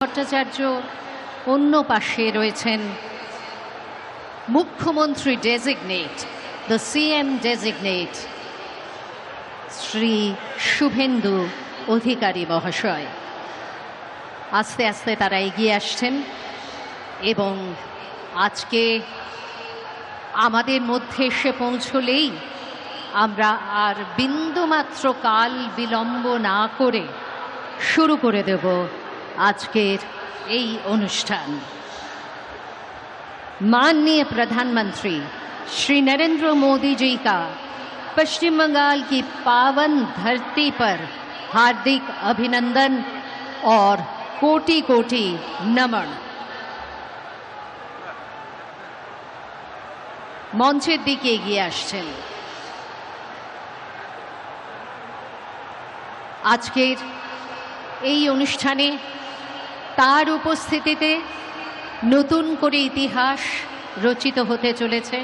ভট্টাচার্য, অন্য পাশে রয়েছেন মুখ্যমন্ত্রী designate, the CM designate Shri Suvendu Adhikari মহাশয়। আস্তে আস্তে তারা এগিয়ে আসছেন এবং আজকে আমাদের মধ্যে এসে পৌঁছলেই আমরা আর বিন্দুমাত্র কাল বিলম্ব না করে शुरू করে দেব আজকের এই অনুষ্ঠান। माननीय प्रधानमंत्री श्री नरेंद्र मोदी जी का पश्चिम बंगाल की पावन धरती पर हार्दिक अभिनंदन और कोटि कोटि नमन। मंचेर दिके एगिए आसছেন আজকের এই অনুষ্ঠানে তার উপস্থিতিতে নতুন করে ইতিহাস রচিত হতে চলেছে।